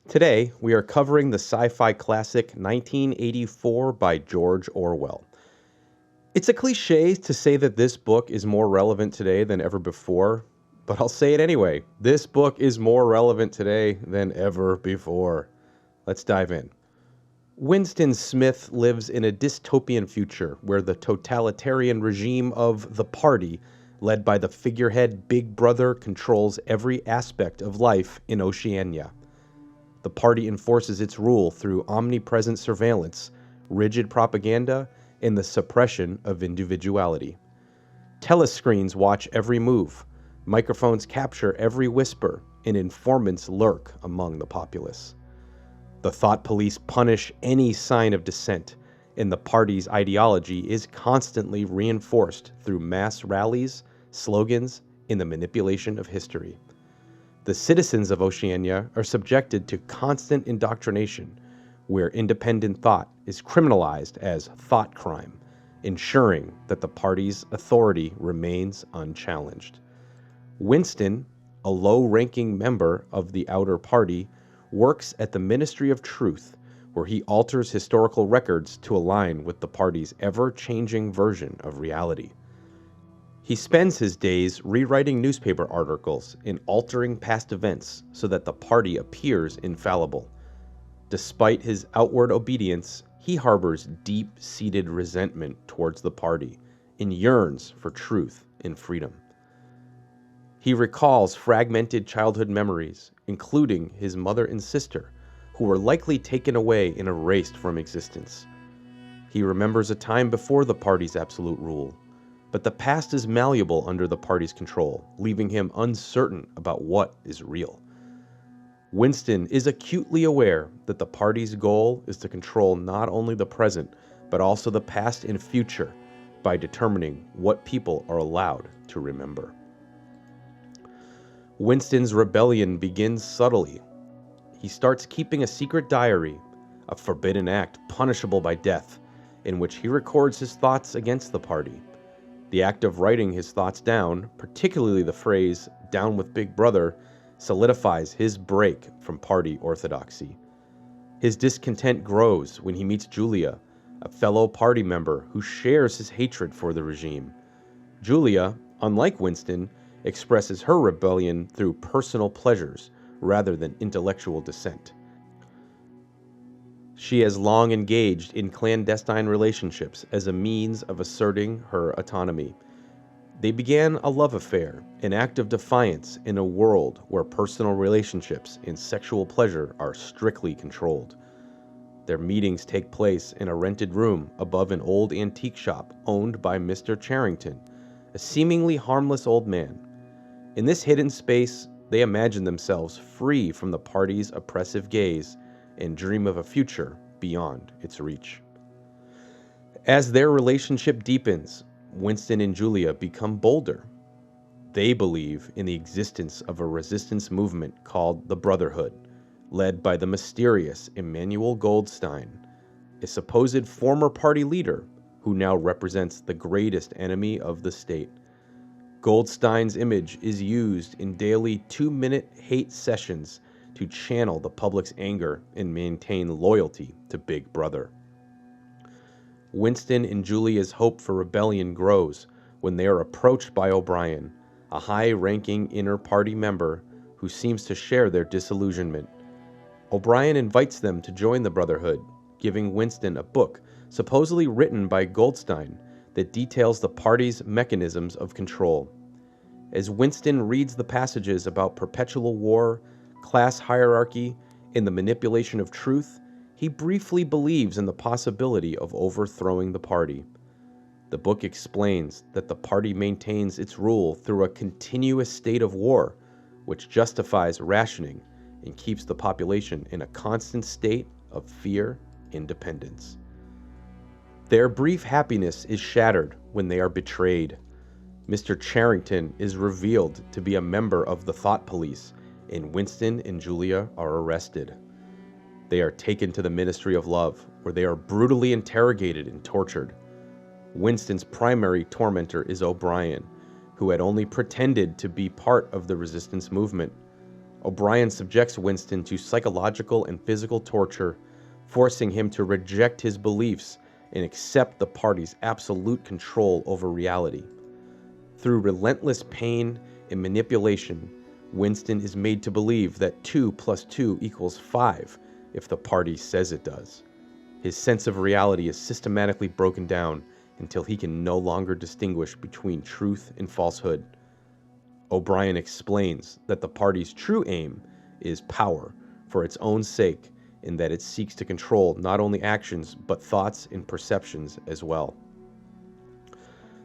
Today, we are covering the sci-fi classic 1984 by George Orwell. It's a cliche to say that this book is more relevant today than ever before, but I'll say it anyway. This book is more relevant today than ever before. Let's dive in. Winston Smith lives in a dystopian future where the totalitarian regime of the party, led by the figurehead Big Brother, controls every aspect of life in Oceania. The party enforces its rule through omnipresent surveillance, rigid propaganda, and the suppression of individuality. Telescreens watch every move, microphones capture every whisper, and informants lurk among the populace. The thought police punish any sign of dissent, and the party's ideology is constantly reinforced through mass rallies, slogans, and the manipulation of history. The citizens of Oceania are subjected to constant indoctrination, where independent thought is criminalized as thoughtcrime, ensuring that the party's authority remains unchallenged. Winston, a low-ranking member of the outer party, works at the Ministry of Truth, where he alters historical records to align with the party's ever-changing version of reality. He spends his days rewriting newspaper articles and altering past events so that the party appears infallible. Despite his outward obedience, he harbors deep-seated resentment towards the party and yearns for truth and freedom. He recalls fragmented childhood memories, including his mother and sister, who were likely taken away and erased from existence. He remembers a time before the party's absolute rule, but the past is malleable under the party's control, leaving him uncertain about what is real. Winston is acutely aware that the party's goal is to control not only the present, but also the past and future by determining what people are allowed to remember. Winston's rebellion begins subtly. He starts keeping a secret diary, a forbidden act punishable by death, in which he records his thoughts against the party. The act of writing his thoughts down, particularly the phrase, "down with Big Brother," solidifies his break from party orthodoxy. His discontent grows when he meets Julia, a fellow party member who shares his hatred for the regime. Julia, unlike Winston, expresses her rebellion through personal pleasures rather than intellectual dissent. She has long engaged in clandestine relationships as a means of asserting her autonomy. They began a love affair, an act of defiance in a world where personal relationships and sexual pleasure are strictly controlled. Their meetings take place in a rented room above an old antique shop owned by Mr. Charrington, a seemingly harmless old man. In this hidden space, they imagine themselves free from the party's oppressive gaze and dream of a future beyond its reach. As their relationship deepens, Winston and Julia become bolder. They believe in the existence of a resistance movement called the Brotherhood, led by the mysterious Emmanuel Goldstein, a supposed former party leader who now represents the greatest enemy of the state. Goldstein's image is used in daily 2-minute hate sessions to channel the public's anger and maintain loyalty to Big Brother. Winston and Julia's hope for rebellion grows when they are approached by O'Brien, a high-ranking inner party member who seems to share their disillusionment. O'Brien invites them to join the Brotherhood, giving Winston a book supposedly written by Goldstein that details the party's mechanisms of control. As Winston reads the passages about perpetual war, class hierarchy, and the manipulation of truth, he briefly believes in the possibility of overthrowing the party. The book explains that the party maintains its rule through a continuous state of war, which justifies rationing and keeps the population in a constant state of fear and dependence. Their brief happiness is shattered when they are betrayed. Mr. Charrington is revealed to be a member of the Thought Police, and Winston and Julia are arrested. They are taken to the Ministry of Love, where they are brutally interrogated and tortured. Winston's primary tormentor is O'Brien, who had only pretended to be part of the resistance movement. O'Brien subjects Winston to psychological and physical torture, forcing him to reject his beliefs and accept the party's absolute control over reality. Through relentless pain and manipulation, Winston is made to believe that 2 + 2 = 5 if the party says it does. His sense of reality is systematically broken down until he can no longer distinguish between truth and falsehood. O'Brien explains that the party's true aim is power for its own sake, and that it seeks to control not only actions but thoughts and perceptions as well.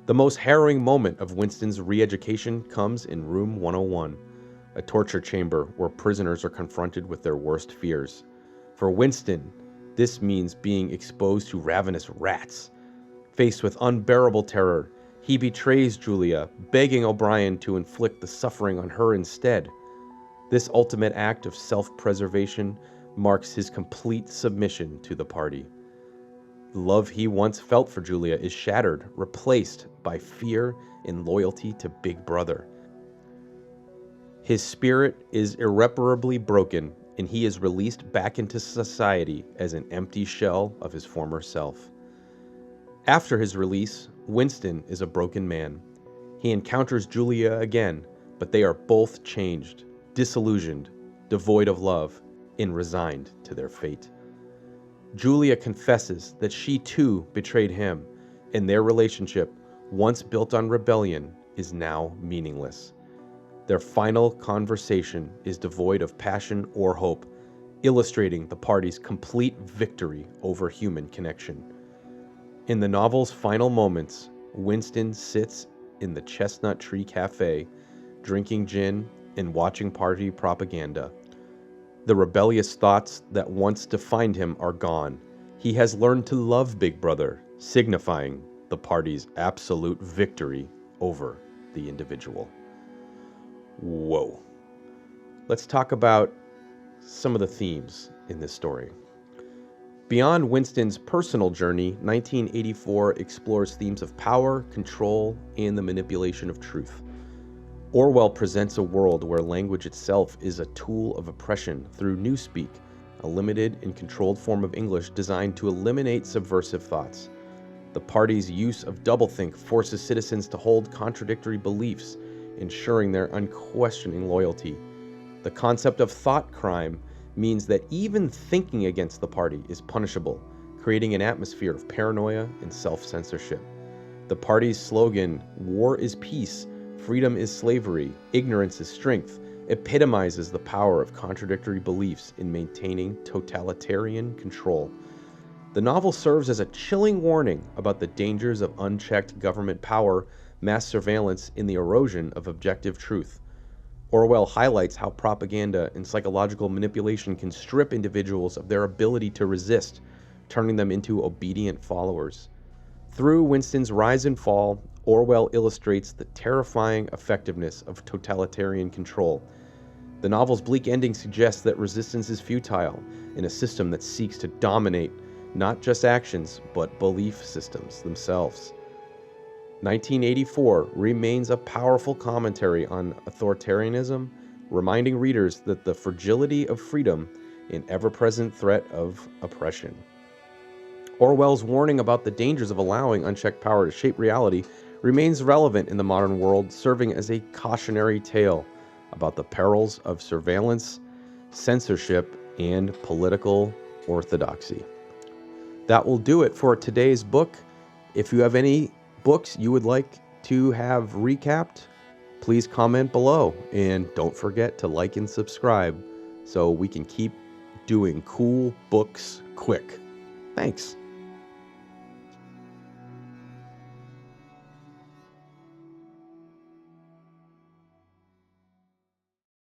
The most harrowing moment of Winston's re-education comes in Room 101, a torture chamber where prisoners are confronted with their worst fears. For Winston, this means being exposed to ravenous rats. Faced with unbearable terror, he betrays Julia, begging O'Brien to inflict the suffering on her instead. This ultimate act of self-preservation marks his complete submission to the party. The love he once felt for Julia is shattered, replaced by fear and loyalty to Big Brother. His spirit is irreparably broken, and he is released back into society as an empty shell of his former self. After his release, Winston is a broken man. He encounters Julia again, but they are both changed, disillusioned, devoid of love, and resigned to their fate. Julia confesses that she too betrayed him, and their relationship, once built on rebellion, is now meaningless. Their final conversation is devoid of passion or hope, illustrating the party's complete victory over human connection. In the novel's final moments, Winston sits in the Chestnut Tree Cafe, drinking gin and watching party propaganda. The rebellious thoughts that once defined him are gone. He has learned to love Big Brother, signifying the party's absolute victory over the individual. Whoa. Let's talk about some of the themes in this story. Beyond Winston's personal journey, 1984 explores themes of power, control, and the manipulation of truth. Orwell presents a world where language itself is a tool of oppression through newspeak, a limited and controlled form of English designed to eliminate subversive thoughts. The party's use of doublethink forces citizens to hold contradictory beliefs, ensuring their unquestioning loyalty. The concept of thoughtcrime means that even thinking against the party is punishable, creating an atmosphere of paranoia and self-censorship. The party's slogan, "War is peace, freedom is slavery, ignorance is strength," epitomizes the power of contradictory beliefs in maintaining totalitarian control. The novel serves as a chilling warning about the dangers of unchecked government power, mass surveillance, and the erosion of objective truth. Orwell highlights how propaganda and psychological manipulation can strip individuals of their ability to resist, turning them into obedient followers. Through Winston's rise and fall, Orwell illustrates the terrifying effectiveness of totalitarian control. The novel's bleak ending suggests that resistance is futile in a system that seeks to dominate not just actions, but belief systems themselves. 1984 remains a powerful commentary on authoritarianism, reminding readers that the fragility of freedom and ever-present threat of oppression. Orwell's warning about the dangers of allowing unchecked power to shape reality remains relevant in the modern world, serving as a cautionary tale about the perils of surveillance, censorship, and political orthodoxy. That will do it for today's book. If you have any books you would like to have recapped, please comment below, and don't forget to like and subscribe so we can keep doing cool books quick. Thanks.